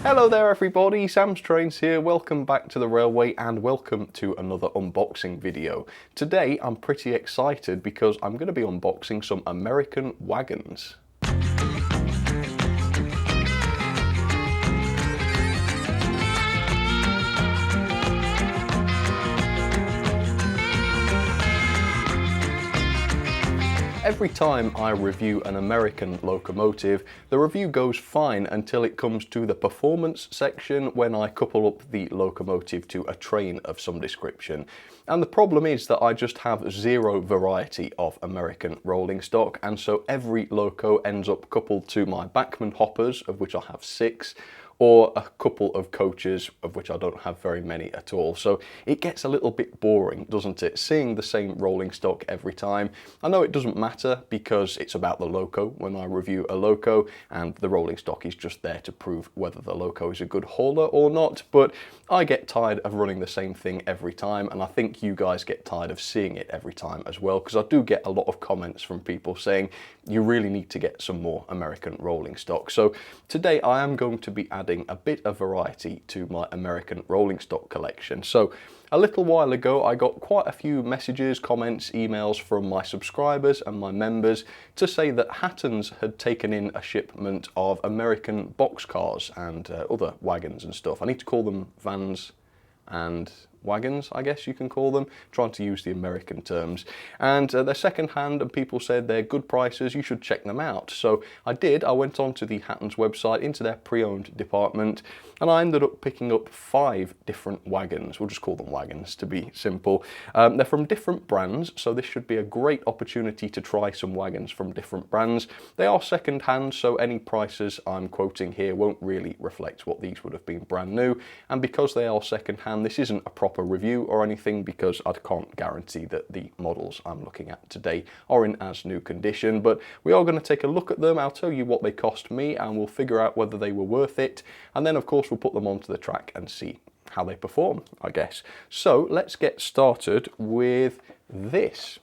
Hello there everybody, Sam's Trains here, welcome back to the railway and welcome to another unboxing video. Today I'm pretty excited because I'm going to be unboxing some American wagons. Every time I review an American locomotive, the review goes fine until it comes to the performance section when I couple up the locomotive to a train of some description. And the problem is that I just have zero variety of American rolling stock, and so every loco ends up coupled to my Bachmann hoppers, of which I have 6, or a couple of coaches, of which I don't have very many at all. So it gets a little bit boring, doesn't it? Seeing the same rolling stock every time. I know it doesn't matter because it's about the loco when I review a loco, and the rolling stock is just there to prove whether the loco is a good hauler or not, but I get tired of running the same thing every time, and I think you guys get tired of seeing it every time as well, because I do get a lot of comments from people saying you really need to get some more American rolling stock. So today I am going to be adding a bit of variety to my American rolling stock collection. So a little while ago I got quite a few messages, comments, emails from my subscribers and my members to say that Hattons had taken in a shipment of American boxcars and other wagons and stuff. I need to call them vans and wagons, I guess you can call them, trying to use the American terms. And they're second hand and people said they're good prices, you should check them out. So I did, I went on to the Hattons website, into their pre-owned department, and I ended up picking up 5 different wagons. We'll just call them wagons to be simple. They're from different brands, so this should be a great opportunity to try some wagons from different brands. They are second hand, so any prices I'm quoting here won't really reflect what these would have been brand new. And because they are second hand, this isn't a proper review or anything because I can't guarantee that the models I'm looking at today are in as new condition, but we are going to take a look at them. I'll tell you what they cost me and we'll figure out whether they were worth it, and then of course we'll put them onto the track and see how they perform, I guess. So let's get started with this.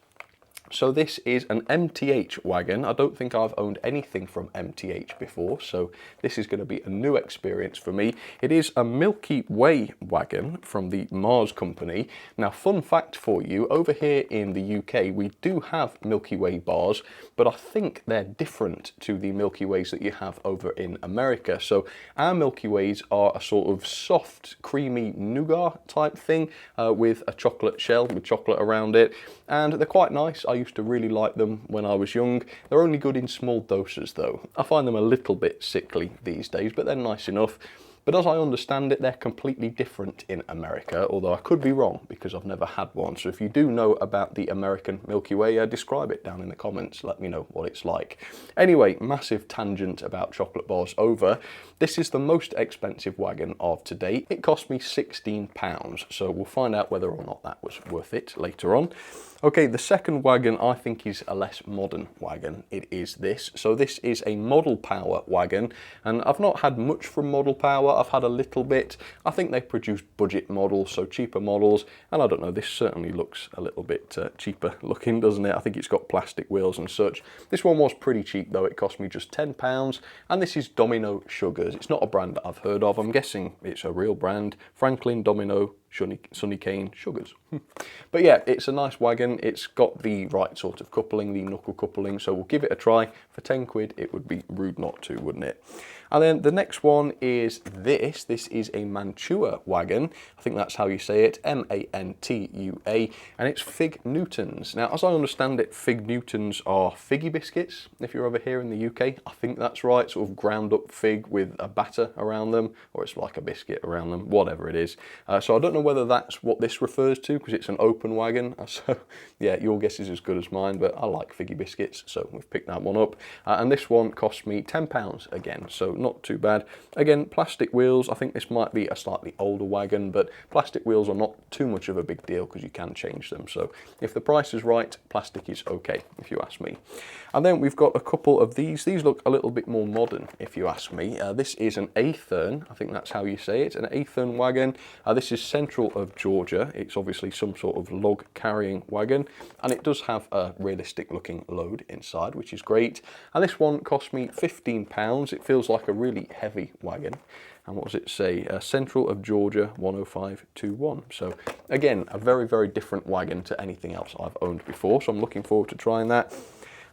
So this is an MTH wagon. I don't think I've owned anything from MTH before, so this is going to be a new experience for me. It is a Milky Way wagon from the Mars company. Now, fun fact for you, over here in the UK, we do have Milky Way bars, but I think they're different to the Milky Ways that you have over in America. So our Milky Ways are a sort of soft, creamy nougat type thing with a chocolate shell with chocolate around it, and they're quite nice. I used to really like them when I was young. They're only good in small doses though. I find them a little bit sickly these days, but they're nice enough. But as I understand it, they're completely different in America, although I could be wrong because I've never had one. So if you do know about the American Milky Way, describe it down in the comments. Let me know what it's like. Anyway, massive tangent about chocolate bars over. This is the most expensive wagon of today. It cost me £16, so we'll find out whether or not that was worth it later on. Okay, the second wagon I think is a less modern wagon. It is this. So this is a Model Power wagon, and I've not had much from Model Power. I've had a little bit. I think they produce budget models, so cheaper models, and I don't know, this certainly looks a little bit cheaper looking, doesn't it? I think it's got plastic wheels and such. This one was pretty cheap though. It cost me just £10, and this is Domino Sugars. It's not a brand that I've heard of. I'm guessing it's a real brand. Franklin Domino Sunny Cane Sugars. But yeah, it's a nice wagon. It's got the right sort of coupling, the knuckle coupling, so we'll give it a try. For 10 quid, it would be rude not to, wouldn't it? And then the next one is this. This is a Mantua wagon. I think that's how you say it, M-A-N-T-U-A, and it's Fig Newtons. Now, as I understand it, Fig Newtons are figgy biscuits, if you're over here in the UK. I think that's right, sort of ground up fig with a batter around them, or it's like a biscuit around them, whatever it is. So I don't know whether that's what this refers to, because it's an open wagon. So yeah, your guess is as good as mine, but I like figgy biscuits, so we've picked that one up. And this one cost me £10 again, so not too bad. Again, plastic wheels. I think this might be a slightly older wagon, but plastic wheels are not too much of a big deal because you can change them. So if the price is right, plastic is okay, if you ask me. And then we've got a couple of these. These look a little bit more modern, if you ask me. This is an Athern, I think that's how you say it, an Athern wagon. This is Central of Georgia. It's obviously some sort of log carrying wagon, and it does have a realistic looking load inside, which is great. And this one cost me £15. It feels like a really heavy wagon. And what does it say? Central of Georgia 10521. So again, a very, very different wagon to anything else I've owned before. So I'm looking forward to trying that.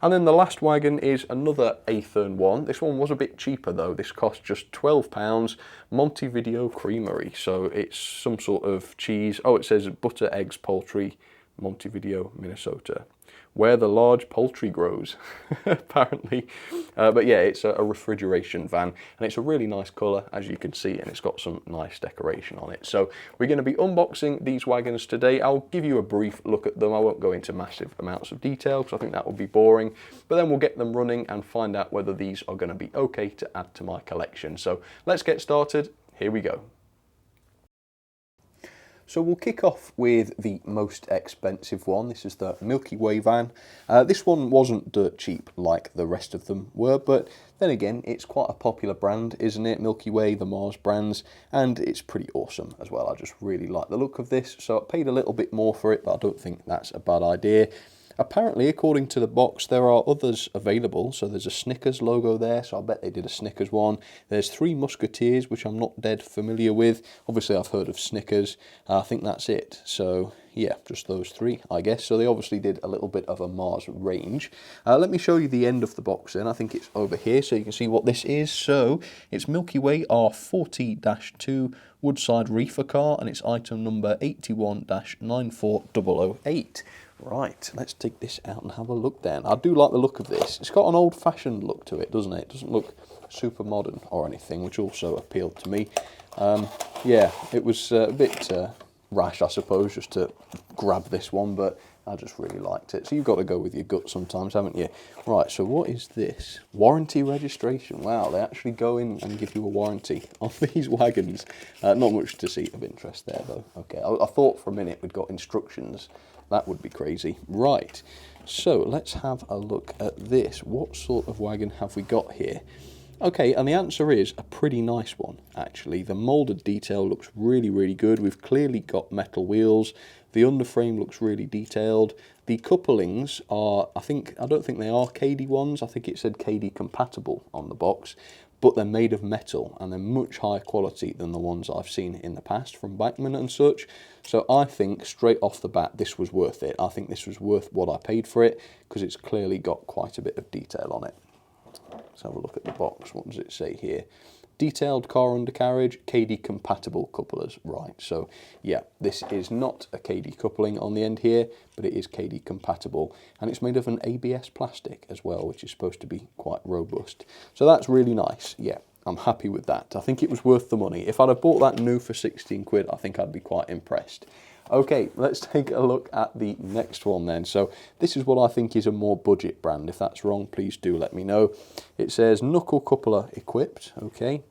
And then the last wagon is another Athern one. This one was a bit cheaper though. This cost just £12. Montevideo Creamery. So it's some sort of cheese. Oh, it says butter, eggs, poultry, Montevideo, Minnesota, where the large poultry grows, apparently. But yeah, it's a refrigeration van, and it's a really nice colour, as you can see, and it's got some nice decoration on it. So we're going to be unboxing these wagons today. I'll give you a brief look at them. I won't go into massive amounts of detail, because I think that would be boring. But then we'll get them running and find out whether these are going to be okay to add to my collection. So let's get started. Here we go. So we'll kick off with the most expensive one. This is the Milky Way van. This one wasn't dirt cheap like the rest of them were, but then again, it's quite a popular brand, isn't it? Milky Way, the Mars brands, and it's pretty awesome as well. I just really like the look of this, so I paid a little bit more for it, but I don't think that's a bad idea. Apparently, according to the box, there are others available. So there's a Snickers logo there, so I bet they did a Snickers one. There's Three Musketeers, which I'm not dead familiar with. Obviously, I've heard of Snickers. I think that's it. So yeah, just those three, I guess. So they obviously did a little bit of a Mars range. Let me show you the end of the box then. I think it's over here, so you can see what this is. So it's Milky Way R40-2 Woodside Reefer Car, and it's item number 81-94008. Right, let's take this out and have a look then. I do like the look of this. It's got an old-fashioned look to it, doesn't it? It doesn't look super modern or anything, which also appealed to me. Yeah, it was a bit rash, I suppose, just to grab this one, but I just really liked it. So you've got to go with your gut sometimes, haven't you? Right, so what is this? Warranty registration. Wow, they actually go in and give you a warranty on these wagons. Not much to see of interest there, though. Okay, I thought for a minute we'd got instructions. That would be crazy. Right, so let's have a look at this. What sort of wagon have we got here? Okay, and the answer is a pretty nice one, actually. The moulded detail looks really, really good. We've clearly got metal wheels. The underframe looks really detailed. The couplings are, I don't think they are KD ones. I think it said KD compatible on the box, but they're made of metal and they're much higher quality than the ones I've seen in the past from Bachmann and such. So I think straight off the bat this was worth it. I think this was worth what I paid for it, because it's clearly got quite a bit of detail on it. Let's have a look at the box. What does it say here? Detailed car undercarriage, KD compatible couplers. Right, so yeah, this is not a KD coupling on the end here, but it is KD compatible, and it's made of an ABS plastic as well, which is supposed to be quite robust. So that's really nice. Yeah, I'm happy with that. I think it was worth the money. If I'd have bought that new for 16 quid, I think I'd be quite impressed. Okay, let's take a look at the next one then. So this is what I think is a more budget brand. If that's wrong, please do let me know. It says knuckle coupler equipped, okay.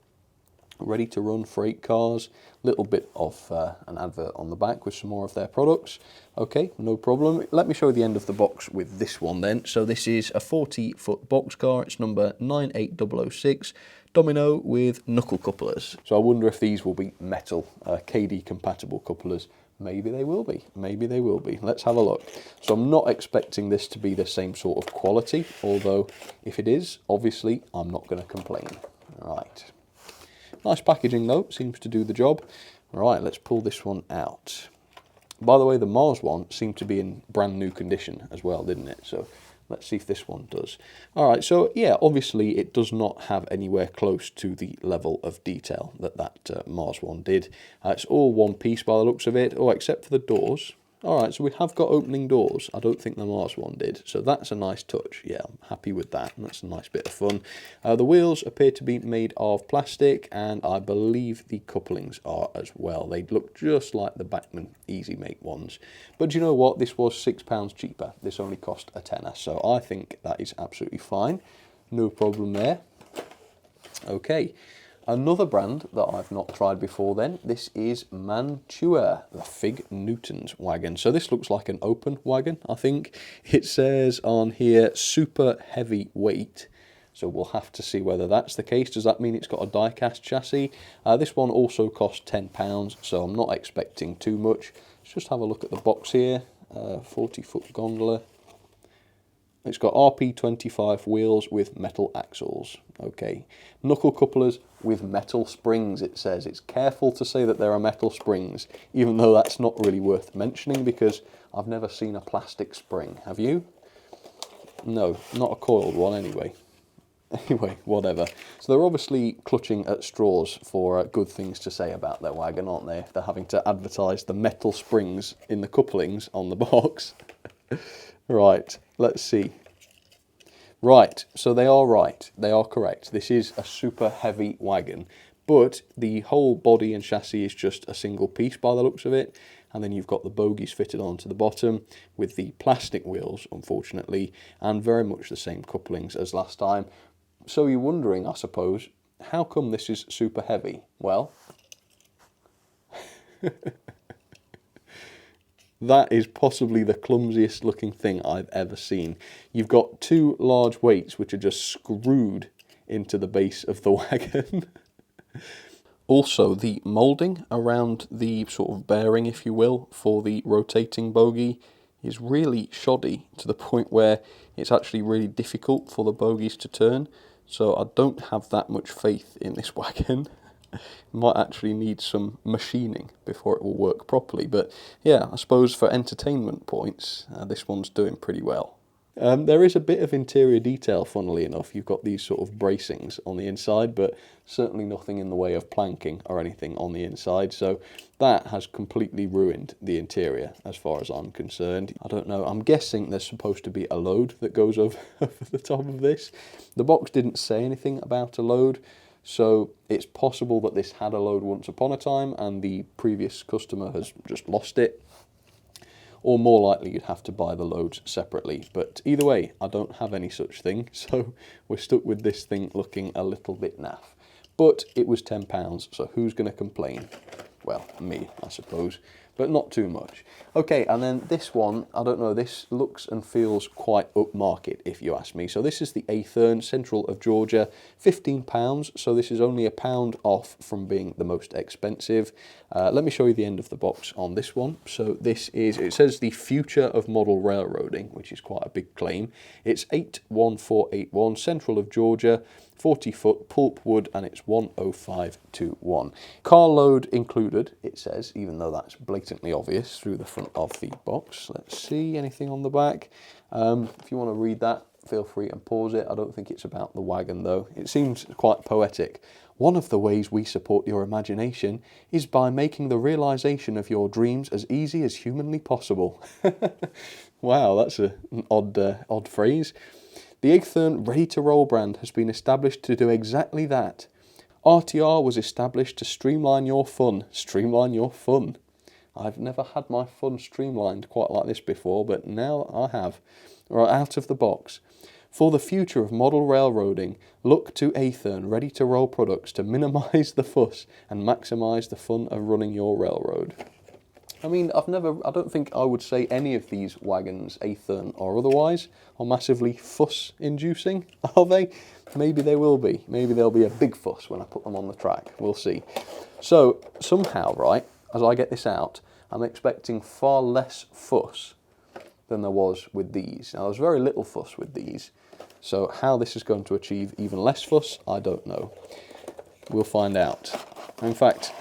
Ready to run freight cars. Little bit of an advert on the back with some more of their products. Okay, no problem. Let me show you the end of the box with this one then. So this is a 40-foot box car. It's number 98006. Domino with knuckle couplers. So I wonder if these will be metal KD compatible couplers. Maybe they will be. Maybe they will be. Let's have a look. So I'm not expecting this to be the same sort of quality, although if it is, obviously I'm not going to complain. Right. Nice packaging though, seems to do the job. Right, let's pull this one out. By the way, the Mars one seemed to be in brand new condition as well, didn't it? So let's see if this one does. All right, so yeah, obviously it does not have anywhere close to the level of detail that Mars one did. It's all one piece by the looks of it, except for the doors. All right, so we have got opening doors. I don't think the Mars one did, so that's a nice touch. Yeah, I'm happy with that. That's a nice bit of fun. The wheels appear to be made of plastic, and I believe the couplings are as well. They look just like the Bachmann Easy Make ones. But you know what? This was £6 cheaper. This only cost a tenner, so I think that is absolutely fine. No problem there. Okay. Another brand that I've not tried before then, this is Mantua, the Fig Newton's wagon. So this looks like an open wagon, I think. It says on here, super heavy weight. so we'll have to see whether that's the case. Does that mean it's got a die-cast chassis? This one also cost £10, so I'm not expecting too much. Let's just have a look at the box here. 40-foot gondola. It's got RP25 wheels with metal axles. Okay, knuckle couplers with metal springs, it says. It's careful to say that there are metal springs, even though that's not really worth mentioning because I've never seen a plastic spring. Have you? No, not a coiled one anyway. Anyway, whatever. So they're obviously clutching at straws for good things to say about their wagon, aren't they? If they're having to advertise the metal springs in the couplings on the box. Right, let's see. Right, so they are right. They are correct. This is a super heavy wagon, but the whole body and chassis is just a single piece by the looks of it. And then you've got the bogies fitted onto the bottom with the plastic wheels, unfortunately, and very much the same couplings as last time. So you're wondering, I suppose, how come this is super heavy? Well, that is possibly the clumsiest looking thing I've ever seen. You've got two large weights which are just screwed into the base of the wagon. Also, the moulding around the sort of bearing, if you will, for the rotating bogie is really shoddy to the point where it's actually really difficult for the bogies to turn. So I don't have that much faith in this wagon. It might actually need some machining before it will work properly. But yeah, I suppose for entertainment points, this one's doing pretty well. There is a bit of interior detail, funnily enough. You've got these sort of bracings on the inside, but certainly nothing in the way of planking or anything on the inside. So that has completely ruined the interior as far as I'm concerned. I don't know, I'm guessing there's supposed to be a load that goes over the top of this. The box didn't say anything about a load, so it's possible that this had a load once upon a time and the previous customer has just lost it. Or more likely you'd have to buy the loads separately. But either way, I don't have any such thing, so we're stuck with this thing looking a little bit naff. But it was £10, so who's going to complain? Well, me, I suppose, but not too much. Okay, and then this one, I don't know, this looks and feels quite upmarket, if you ask me. So this is the Athern, Central of Georgia, £15, so this is only £1 off from being the most expensive. Let me show you the end of the box on this one. So this is, it says the future of model railroading, which is quite a big claim. It's 81481, Central of Georgia, 40-foot pulp wood, and it's 10521. Car load included, it says, even though that's blatantly obvious through the front of the box. Let's see, anything on the back? If you want to read that, feel free and pause it. I don't think it's about the wagon, though. It seems quite poetic. One of the ways we support your imagination is by making the realisation of your dreams as easy as humanly possible. Wow, that's an odd phrase. The Athern ready-to-roll brand has been established to do exactly that. RTR was established to streamline your fun. Streamline your fun. I've never had my fun streamlined quite like this before, but now I have. Right out of the box. For the future of model railroading, look to Athern ready-to-roll products to minimise the fuss and maximise the fun of running your railroad. I mean, I don't think I would say any of these wagons, Athern or otherwise, are massively fuss-inducing, are they? Maybe they will be. Maybe there'll be a big fuss when I put them on the track. We'll see. So, somehow, right, as I get this out, I'm expecting far less fuss than there was with these. Now, there's very little fuss with these, so how this is going to achieve even less fuss, I don't know. We'll find out. In fact,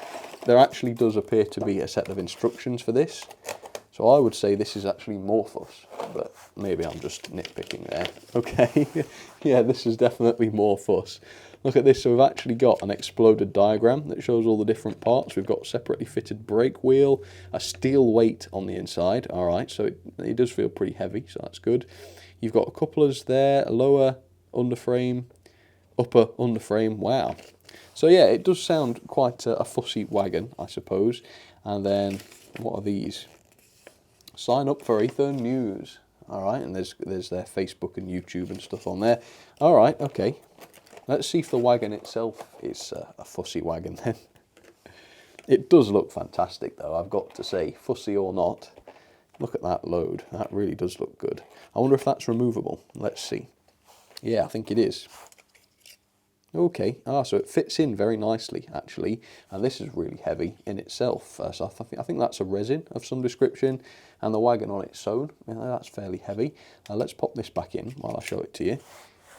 there actually does appear to be a set of instructions for this, so I would say this is actually more fuss, but maybe I'm just nitpicking there. Okay, yeah, this is definitely more fuss. Look at this, so we've actually got an exploded diagram that shows all the different parts. We've got separately fitted brake wheel, a steel weight on the inside, alright, so it does feel pretty heavy, so that's good. You've got couplers there, a lower underframe, upper underframe, wow. So yeah, it does sound quite a fussy wagon, I suppose. And then, what are these? Sign up for Athern News. Alright, and there's their Facebook and YouTube and stuff on there. Alright, okay. Let's see if the wagon itself is a fussy wagon then. It does look fantastic though, I've got to say, fussy or not. Look at that load, that really does look good. I wonder if that's removable. Let's see. Yeah, I think it is. Okay, so it fits in very nicely actually, and this is really heavy in itself. So I think that's a resin of some description, and the Wagon on its own, that's fairly heavy. Let's pop this back in while I show it to you.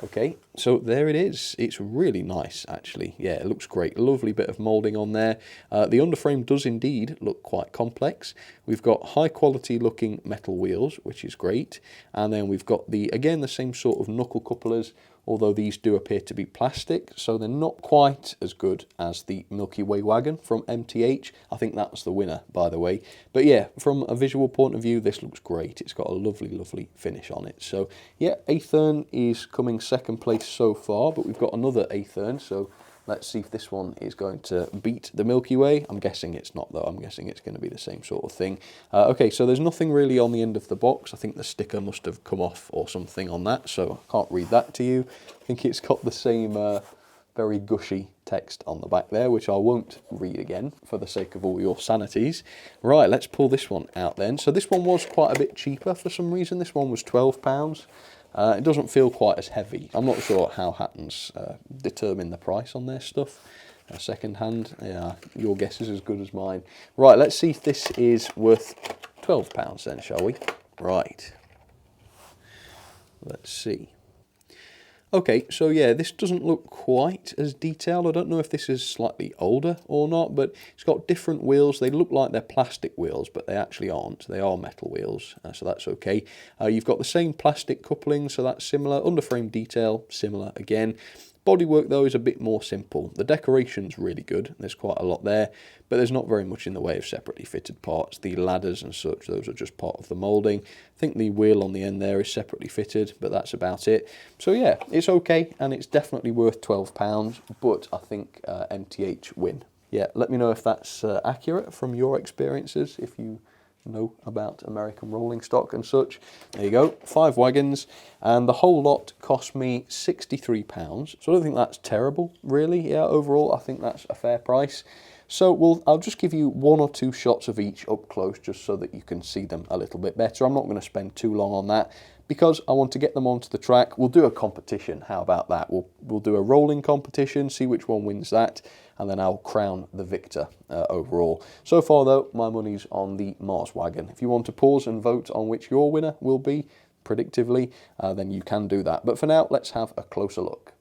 Okay, so there it is. It's really nice actually. Yeah, it looks great. Lovely bit of moulding on there. The underframe does indeed look quite complex. We've got high quality looking metal wheels, which is great. And then we've got again the same sort of knuckle couplers, although these do appear to be plastic, so they're not quite as good as the Milky Way Wagon from MTH. I think that's the winner, by the way. But yeah, from a visual point of view, this looks great. It's got a lovely, lovely finish on it. So yeah, Aethern is coming second place so far, but we've got another Aethern, so let's see if this one is going to beat the Milky Way. I'm guessing it's not, though. I'm guessing it's going to be the same sort of thing. Okay, so there's nothing really on the end of the box. I think the sticker must have come off or something on that, so I can't read that to you. I think it's got the same very gushy text on the back there, which I won't read again for the sake of all your sanities. Right, let's pull this one out then. So this one was quite a bit cheaper for some reason. This one was £12. It doesn't feel quite as heavy. I'm not sure how Hattons determine the price on their stuff. Second hand, yeah, your guess is as good as mine. Right, let's see if this is worth £12 then, shall we? Right. Let's see. Okay, so yeah, this doesn't look quite as detailed. I don't know if this is slightly older or not, but it's got different wheels. They look like they're plastic wheels, but they actually aren't. They are metal wheels, so that's okay. You've got the same plastic coupling, so that's similar. Underframe detail, similar again. Bodywork, though, is a bit more simple. The decoration's really good. There's quite a lot there, but there's not very much in the way of separately fitted parts. The ladders and such, those are just part of the moulding. I think the wheel on the end there is separately fitted, but that's about it. So yeah, it's okay, and it's definitely worth £12, but I think MTH win. Yeah, let me know if that's accurate from your experiences, if you know about American rolling stock and such. There you go, 5 wagons, and the whole lot cost me £63. So I don't think that's terrible, really. Yeah, overall, I think that's a fair price. So I'll just give you 1 or 2 shots of each up close, just so that you can see them a little bit better. I'm not going to spend too long on that, because I want to get them onto the track. We'll do a competition. How about that? We'll do a rolling competition, see which one wins that, and then I'll crown the victor overall. So far, though, my money's on the Mars Wagon. If you want to pause and vote on which your winner will be, predictively, then you can do that. But for now, let's have a closer look.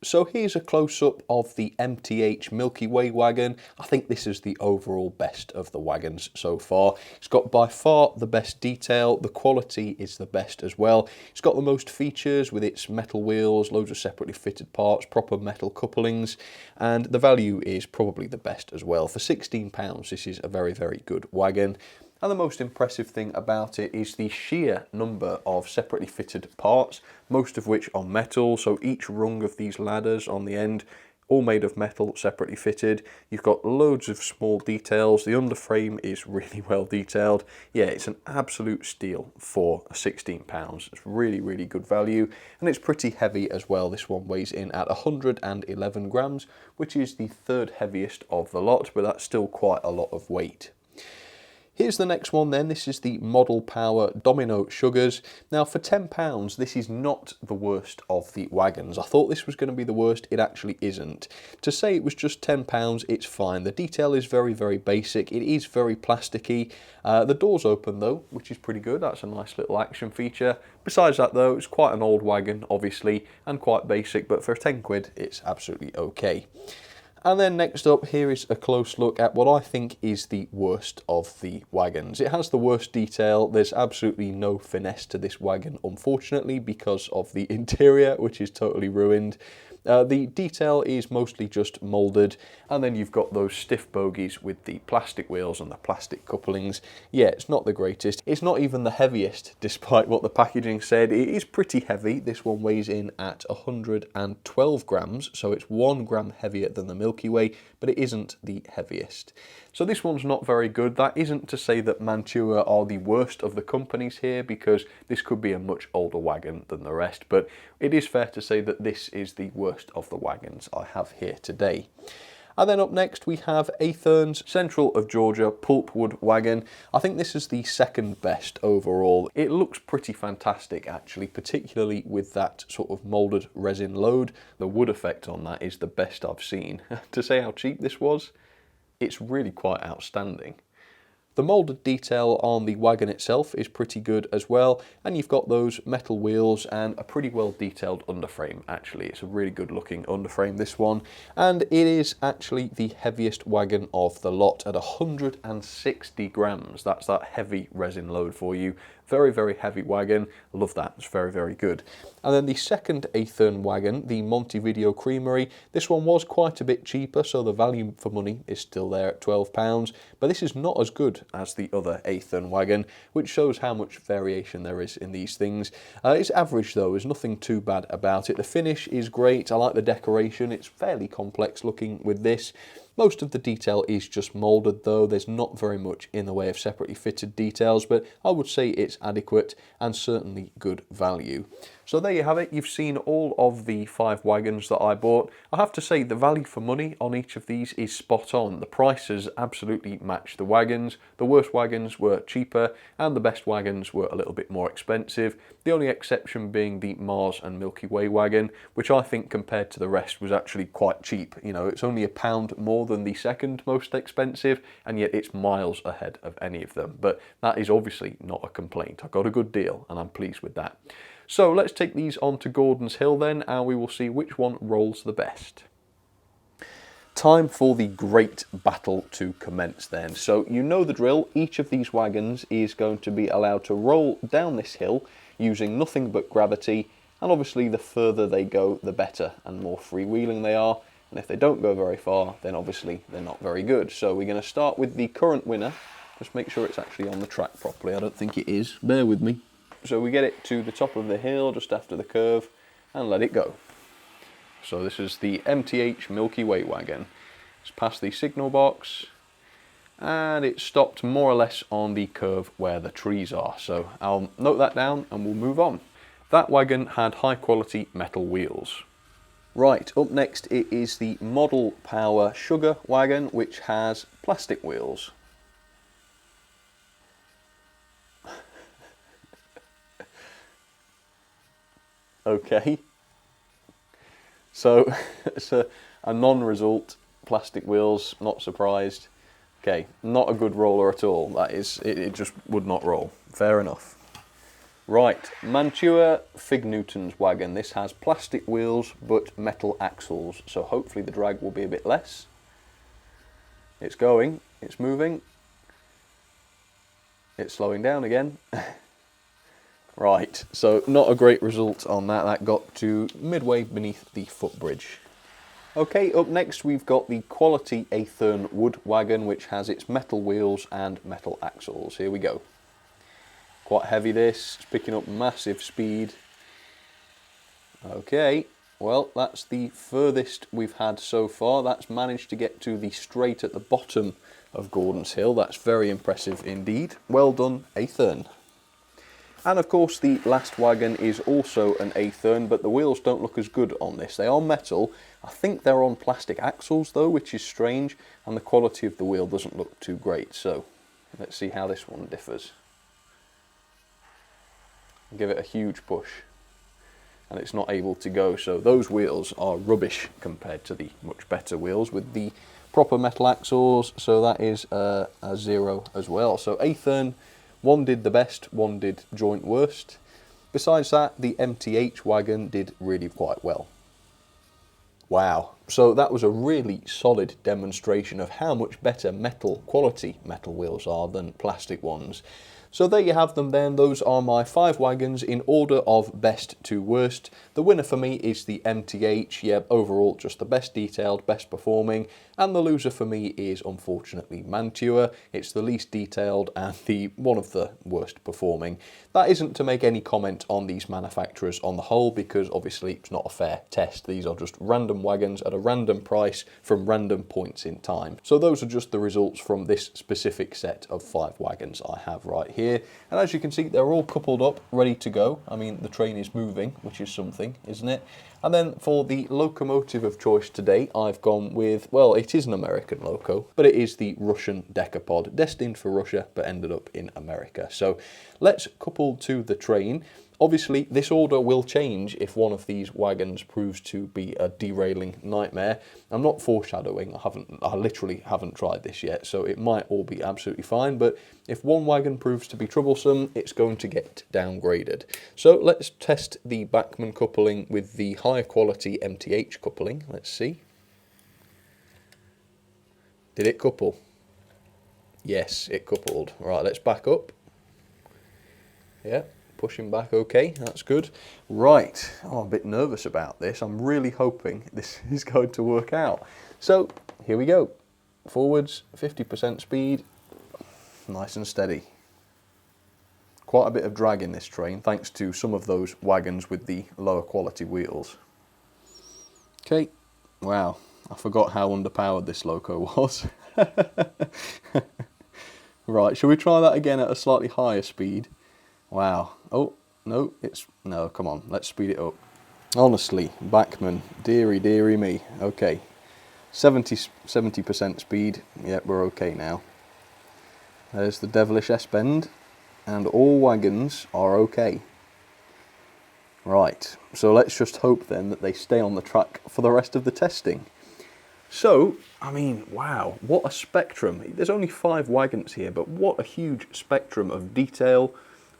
So here's a close-up of the MTH Milky Way Wagon. I think this is the overall best of the wagons so far. It's got by far the best detail. The quality is the best as well. It's got the most features with its metal wheels, loads of separately fitted parts, proper metal couplings, and the value is probably the best as well. For £16, this is a very, very good wagon. And the most impressive thing about it is the sheer number of separately fitted parts, most of which are metal. So each rung of these ladders on the end, all made of metal, separately fitted. You've got loads of small details. The underframe is really well detailed. Yeah, it's an absolute steal for £16. It's really, really good value. And it's pretty heavy as well. This one weighs in at 111 grams, which is the 3rd heaviest of the lot, but that's still quite a lot of weight. Here's the next one then. This is the Model Power Domino Sugars. Now for £10, this is not the worst of the wagons. I thought this was going to be the worst. It actually isn't. To say it was just £10, it's fine. The detail is very, very basic. It is very plasticky. The door's open though, which is pretty good. That's a nice little action feature. Besides that though, it's quite an old wagon, obviously, and quite basic, but for 10 quid, it's absolutely okay. And then next up, here is a close look at what I think is the worst of the wagons. It has the worst detail. There's absolutely no finesse to this wagon, unfortunately, because of the interior, which is totally ruined. The detail is mostly just moulded, and then you've got those stiff bogies with the plastic wheels and the plastic couplings. Yeah, it's not the greatest. It's not even the heaviest, despite what the packaging said. It is pretty heavy. This one weighs in at 112 grams, so it's 1 gram heavier than the Milky Way, but it isn't the heaviest. So this one's not very good. That isn't to say that Mantua are the worst of the companies here, because this could be a much older wagon than the rest, but it is fair to say that this is the worst of the wagons I have here today. And then up next we have Athern's Central of Georgia Pulpwood Wagon. I think this is the second best overall. It looks pretty fantastic actually, particularly with that sort of moulded resin load. The wood effect on that is the best I've seen. To say how cheap this was, it's really quite outstanding. The moulded detail on the wagon itself is pretty good as well, and you've got those metal wheels and a pretty well detailed underframe actually. It's a really good looking underframe, this one, and it is actually the heaviest wagon of the lot at 160 grams. That's that heavy resin load for you. Very, very heavy wagon. Love that. It's very, very good. And then the second Athern wagon, the Montevideo Creamery. This one was quite a bit cheaper, so the value for money is still there at £12. But this is not as good as the other Athern wagon, which shows how much variation there is in these things. It's average though. There's nothing too bad about it. The finish is great. I like the decoration. It's fairly complex looking with this. Most of the detail is just moulded though. There's not very much in the way of separately fitted details, but I would say it's adequate and certainly good value. So there you have it. You've seen all of the 5 wagons that I bought. I have to say the value for money on each of these is spot on. The prices absolutely match the wagons. The worst wagons were cheaper and the best wagons were a little bit more expensive. The only exception being the Mars and Milky Way wagon, which I think compared to the rest was actually quite cheap. You know, it's only £1 more than the second most expensive, and yet it's miles ahead of any of them. But that is obviously not a complaint. I got a good deal and I'm pleased with that. So let's take these on to Gordon's Hill then, and we will see which one rolls the best. Time for the great battle to commence then. So you know the drill. Each of these wagons is going to be allowed to roll down this hill using nothing but gravity, and obviously the further they go the better and more freewheeling they are, and if they don't go very far then obviously they're not very good. So we're going to start with the current winner. Just make sure it's actually on the track properly. I don't think it is. Bear with me. So we get it to the top of the hill just after the curve and let it go. So this is the MTH Milky Way wagon. It's past the signal box and it stopped more or less on the curve where the trees are. So I'll note that down and we'll move on. That wagon had high quality metal wheels. Right, up next it is the Model Power Sugar wagon, which has plastic wheels. Okay, so it's a non-result, plastic wheels, not surprised. Okay, not a good roller at all. That is, it just would not roll. Fair enough. Right, Mantua Fig Newton's wagon. This has plastic wheels but metal axles, so hopefully the drag will be a bit less. It's going, it's moving, it's slowing down again. Right, so not a great result on that. That got to midway beneath the footbridge. Okay, up next we've got the Quality Athern Wood wagon, which has its metal wheels and metal axles. Here we go. Quite heavy this, it's picking up massive speed. Okay, well that's the furthest we've had so far. That's managed to get to the straight at the bottom of Gordon's Hill. That's very impressive indeed. Well done, Athern. And of course the last wagon is also an Athern, but the wheels don't look as good on this. They are metal. I think they're on plastic axles though, which is strange, and the quality of the wheel doesn't look too great. So let's see how this one differs. Give it a huge push and it's not able to go, so those wheels are rubbish compared to the much better wheels with the proper metal axles, so that is a 0 as well. So Athern, one did the best, one did joint worst. Besides that, the MTH wagon did really quite well. Wow, so that was a really solid demonstration of how much better quality metal wheels are than plastic ones. So there you have them then. Those are my 5 wagons in order of best to worst. The winner for me is the MTH. Yeah, overall just the best detailed, best performing. And the loser for me is unfortunately Mantua. It's the least detailed and one of the worst performing. That isn't to make any comment on these manufacturers on the whole, because obviously it's not a fair test. These are just random wagons at a random price from random points in time. So those are just the results from this specific set of 5 wagons I have right here. And as you can see, they're all coupled up, ready to go. I mean, the train is moving, which is something, isn't it? And then for the locomotive of choice today, I've gone with, well, it is an American loco, but it is the Russian decapod, destined for Russia, but ended up in America. So let's couple to the train. Obviously, this order will change if one of these wagons proves to be a derailing nightmare. I'm not foreshadowing, I literally haven't tried this yet, so it might all be absolutely fine, but if one wagon proves to be troublesome, it's going to get downgraded. So let's test the Bachmann coupling with the higher quality MTH coupling. Let's see. Did it couple? Yes, it coupled. Right, let's back up. Yeah. Pushing back okay, that's good. Right, I'm a bit nervous about this. I'm really hoping this is going to work out. So, here we go. Forwards, 50% speed, nice and steady. Quite a bit of drag in this train, thanks to some of those wagons with the lower quality wheels. Okay, wow, I forgot how underpowered this loco was. Right, shall we try that again at a slightly higher speed? Wow. Oh, no, no, come on, let's speed it up. Honestly, Bachmann, dearie me. Okay, 70% speed. Yep, we're okay now. There's the devilish S-bend, and all wagons are okay. Right, so let's just hope then that they stay on the track for the rest of the testing. So, I mean, wow, what a spectrum. There's only 5 wagons here, but what a huge spectrum of detail,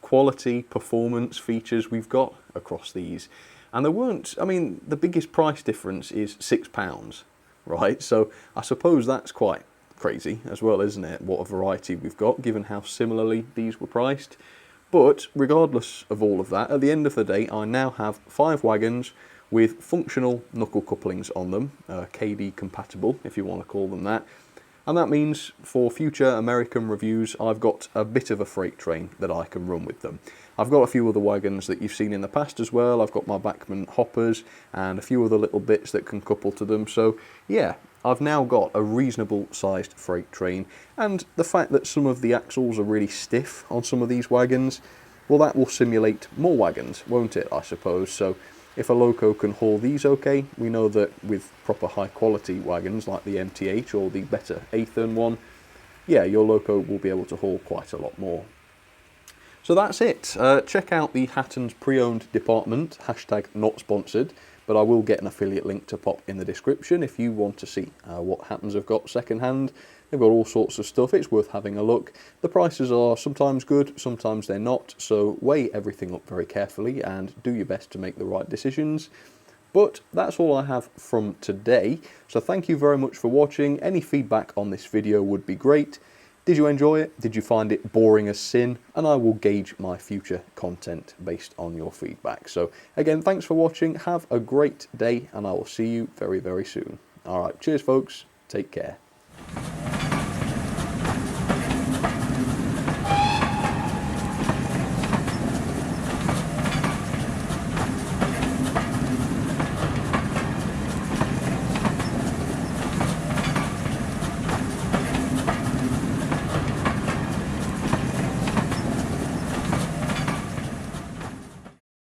quality, performance, features we've got across these. And there weren't, I mean, the biggest price difference is £6, right? So I suppose that's quite crazy as well, isn't it? What a variety we've got, given how similarly these were priced. But regardless of all of that, at the end of the day, I now have 5 wagons with functional knuckle couplings on them, KD compatible, if you want to call them that. And that means for future American reviews, I've got a bit of a freight train that I can run with them. I've got a few other wagons that you've seen in the past as well. I've got my Bachmann hoppers and a few other little bits that can couple to them. So yeah, I've now got a reasonable sized freight train. And the fact that some of the axles are really stiff on some of these wagons, well, that will simulate more wagons, won't it, I suppose? So if a loco can haul these okay, we know that with proper high quality wagons like the MTH or the better Athern one, yeah, your loco will be able to haul quite a lot more. So that's it. Check out the Hatton's pre-owned department, hashtag not sponsored, but I will get an affiliate link to pop in the description if you want to see what Hattons have got second hand. They've got all sorts of stuff, it's worth having a look. The prices are sometimes good, sometimes they're not, so weigh everything up very carefully and do your best to make the right decisions. But that's all I have from today, so thank you very much for watching. Any feedback on this video would be great. Did you enjoy it? Did you find it boring as sin? And I will gauge my future content based on your feedback. So again, thanks for watching, have a great day, and I will see you very, very soon. Alright, cheers folks, take care.